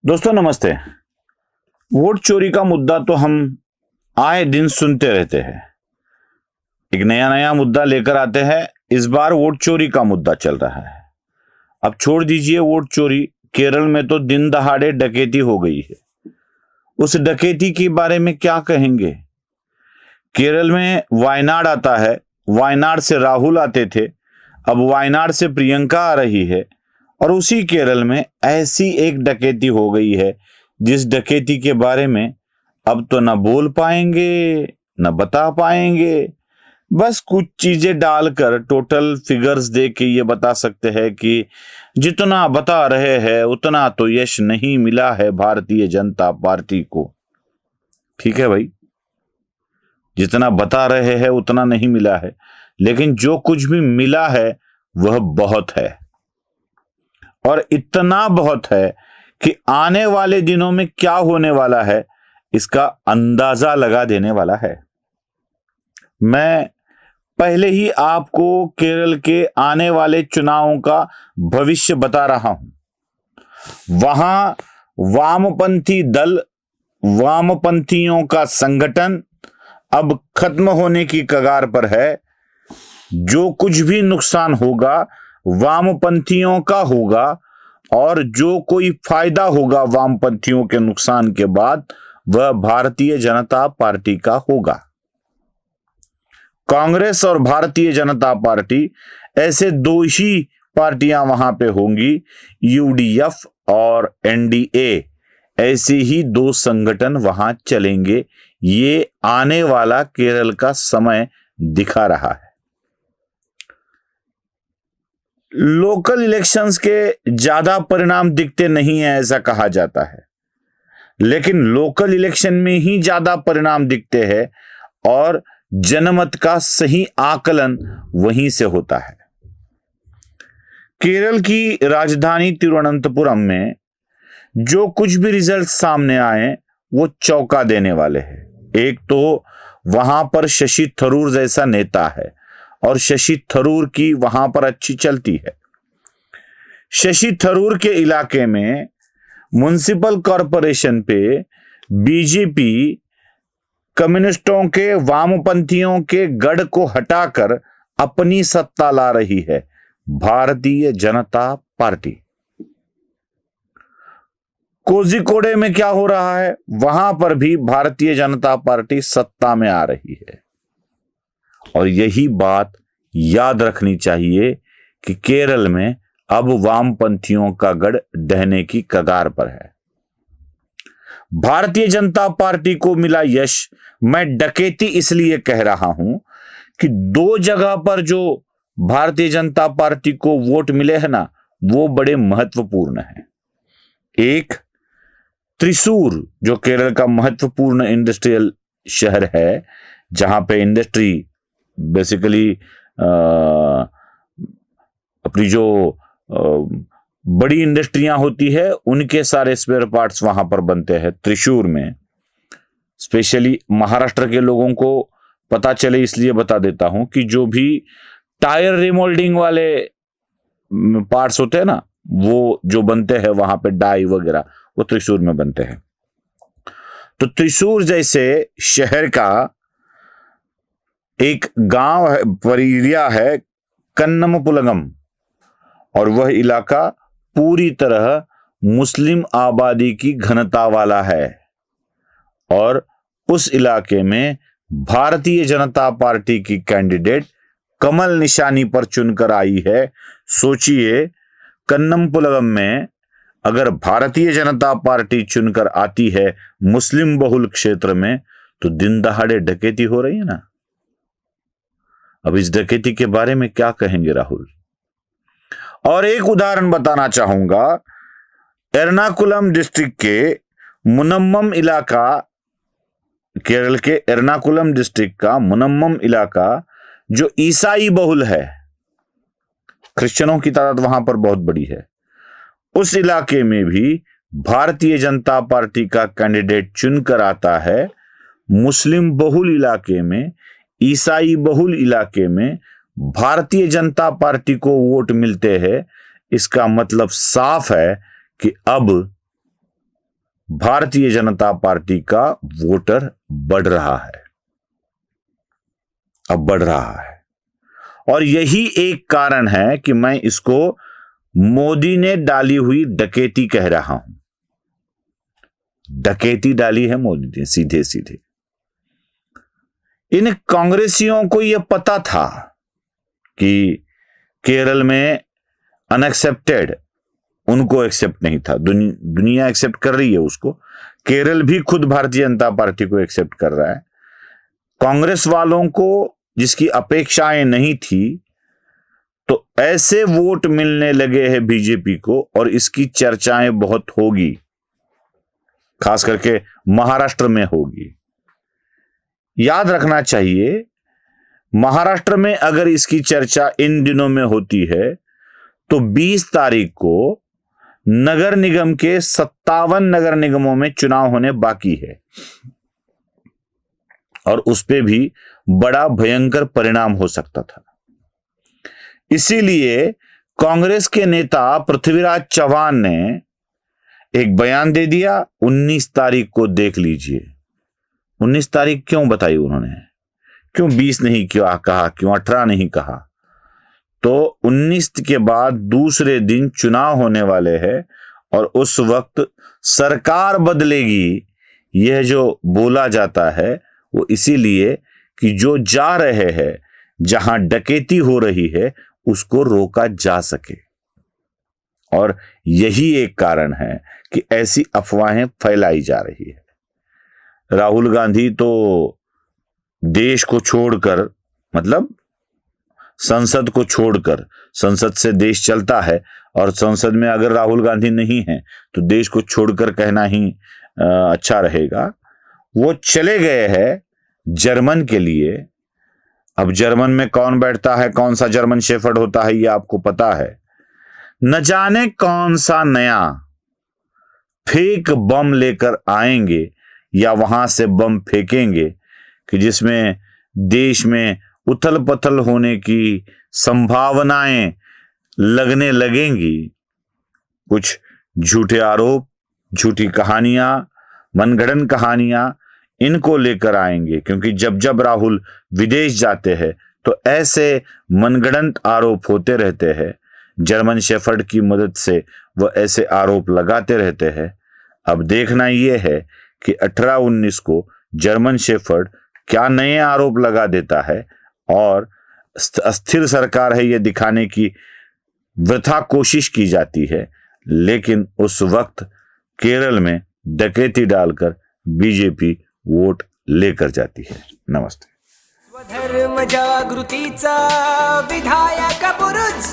दोस्तों नमस्ते। वोट चोरी का मुद्दा तो हम आए दिन सुनते रहते हैं। एक नया नया मुद्दा लेकर आते हैं। इस बार वोट चोरी का मुद्दा चल रहा है। अब छोड़ दीजिए वोट चोरी, केरल में तो दिन दहाड़े डकैती हो गई है। उस डकैती के बारे में क्या कहेंगे। केरल में वायनाड आता है, वायनाड से राहुल आते थे, अब वायनाड से प्रियंका आ रही है। और उसी केरल में ऐसी एक डकैती हो गई है जिस डकैती के बारे में अब तो न बोल पाएंगे न बता पाएंगे। बस कुछ चीजें डालकर टोटल फिगर्स दे के ये बता सकते हैं कि जितना बता रहे हैं उतना तो यश नहीं मिला है भारतीय जनता पार्टी को। ठीक है भाई, जितना बता रहे हैं उतना नहीं मिला है, लेकिन जो कुछ भी मिला है वह बहुत है। और इतना बहुत है कि आने वाले दिनों में क्या होने वाला है इसका अंदाजा लगा देने वाला है। मैं पहले ही आपको केरल के आने वाले चुनावों का भविष्य बता रहा हूं। वहां वामपंथी दल, वामपंथियों का संगठन अब खत्म होने की कगार पर है। जो कुछ भी नुकसान होगा वामपंथियों का होगा, और जो कोई फायदा होगा वामपंथियों के नुकसान के बाद वह भारतीय जनता पार्टी का होगा। कांग्रेस और भारतीय जनता पार्टी ऐसे दो ही पार्टियां वहां पे होंगी। यूडीएफ और एनडीए, ऐसे ही दो संगठन वहां चलेंगे। ये आने वाला केरल का समय दिखा रहा है। लोकल इलेक्शंस के ज्यादा परिणाम दिखते नहीं है ऐसा कहा जाता है, लेकिन लोकल इलेक्शन में ही ज्यादा परिणाम दिखते हैं और जनमत का सही आकलन वहीं से होता है। केरल की राजधानी तिरुवनंतपुरम में जो कुछ भी रिजल्ट सामने आए वो चौंका देने वाले हैं। एक तो वहां पर शशि थरूर जैसा नेता है और शशि थरूर की वहां पर अच्छी चलती है। शशि थरूर के इलाके में म्युनिसिपल कॉरपोरेशन पे बीजेपी कम्युनिस्टों के, वामपंथियों के गढ़ को हटाकर अपनी सत्ता ला रही है भारतीय जनता पार्टी। कोझिकोडे में क्या हो रहा है, वहां पर भी भारतीय जनता पार्टी सत्ता में आ रही है। और यही बात याद रखनी चाहिए कि केरल में अब वामपंथियों का गढ़ ढहने की कगार पर है। भारतीय जनता पार्टी को मिला यश, मैं डकैती इसलिए कह रहा हूं कि दो जगह पर जो भारतीय जनता पार्टी को वोट मिले हैं ना, वो बड़े महत्वपूर्ण हैं। एक त्रिशूर, जो केरल का महत्वपूर्ण इंडस्ट्रियल शहर है, जहां पे इंडस्ट्री बेसिकली अपनी जो बड़ी इंडस्ट्रियां होती है उनके सारे स्पेयर पार्ट्स वहां पर बनते हैं त्रिशूर में। स्पेशली महाराष्ट्र के लोगों को पता चले इसलिए बता देता हूं कि जो भी टायर रिमोल्डिंग वाले पार्ट्स होते हैं ना, वो जो बनते हैं वहां पे डाई वगैरह, वो त्रिशूर में बनते हैं। तो त्रिशूर जैसे शहर का एक गांव है, एरिया है कन्नमपुलगम, और वह इलाका पूरी तरह मुस्लिम आबादी की घनता वाला है। और उस इलाके में भारतीय जनता पार्टी की कैंडिडेट कमल निशानी पर चुनकर आई है। सोचिए, कन्नमपुलगम में अगर भारतीय जनता पार्टी चुनकर आती है मुस्लिम बहुल क्षेत्र में, तो दिन दहाड़े डकैती हो रही है ना। अब इस डकैती के बारे में क्या कहेंगे राहुल। और एक उदाहरण बताना चाहूंगा, एर्नाकुलम डिस्ट्रिक्ट के मुनम्मम इलाका, केरल के एर्नाकुलम डिस्ट्रिक्ट का मुनम्मम इलाका जो ईसाई बहुल है, क्रिश्चियनों की तादाद वहां पर बहुत बड़ी है, उस इलाके में भी भारतीय जनता पार्टी का कैंडिडेट चुनकर आता है। मुस्लिम बहुल इलाके में, ईसाई बहुल इलाके में भारतीय जनता पार्टी को वोट मिलते हैं। इसका मतलब साफ है कि अब भारतीय जनता पार्टी का वोटर बढ़ रहा है, अब बढ़ रहा है। और यही एक कारण है कि मैं इसको मोदी ने डाली हुई डकैती कह रहा हूं। डकैती डाली है मोदी ने सीधे सीधे। इन कांग्रेसियों को यह पता था कि केरल में अनएक्सेप्टेड, उनको एक्सेप्ट नहीं था, दुनिया एक्सेप्ट कर रही है उसको, केरल भी खुद भारतीय जनता पार्टी को एक्सेप्ट कर रहा है। कांग्रेस वालों को जिसकी अपेक्षाएं नहीं थी, तो ऐसे वोट मिलने लगे हैं बीजेपी को, और इसकी चर्चाएं बहुत होगी, खास करके महाराष्ट्र में होगी। याद रखना चाहिए, महाराष्ट्र में अगर इसकी चर्चा इन दिनों में होती है तो 20 तारीख को नगर निगम के 57 नगर निगमों में चुनाव होने बाकी है, और उस पे भी बड़ा भयंकर परिणाम हो सकता था। इसीलिए कांग्रेस के नेता पृथ्वीराज चव्हाण ने एक बयान दे दिया, 19 तारीख को देख लीजिए। 19 तारीख क्यों बताई उन्होंने, क्यों 20 नहीं क्यों कहा, क्यों 18 नहीं कहा? तो 19 के बाद दूसरे दिन चुनाव होने वाले हैं, और उस वक्त सरकार बदलेगी, यह जो बोला जाता है वो इसीलिए कि जो जा रहे हैं, जहां डकैती हो रही है, उसको रोका जा सके। और यही एक कारण है कि ऐसी अफवाहें फैलाई जा रही है। राहुल गांधी तो देश को छोड़कर, मतलब संसद को छोड़कर, संसद से देश चलता है, और संसद में अगर राहुल गांधी नहीं है तो देश को छोड़कर कहना ही अच्छा रहेगा। वो चले गए हैं जर्मन के लिए। अब जर्मन में कौन बैठता है, कौन सा जर्मन शेफर्ड होता है, ये आपको पता है। न जाने कौन सा नया फेक बम लेकर आएंगे या वहां से बम फेंकेंगे कि जिसमें देश में उथल पथल होने की संभावनाएं लगने लगेंगी। कुछ झूठे आरोप, झूठी कहानियां, मनगढ़ंत कहानियां इनको लेकर आएंगे, क्योंकि जब जब राहुल विदेश जाते हैं तो ऐसे मनगढ़ंत आरोप होते रहते हैं। जर्मन शेफर्ड की मदद से वह ऐसे आरोप लगाते रहते हैं। अब देखना यह है कि 18-19 को जर्मन शेफर्ड क्या नए आरोप लगा देता है, और अस्थिर सरकार है यह दिखाने की वृथा कोशिश की जाती है, लेकिन उस वक्त केरल में डकैती डालकर बीजेपी वोट लेकर जाती है। नमस्ते। स्वधर्म जागृतीचा विधायक बुरुज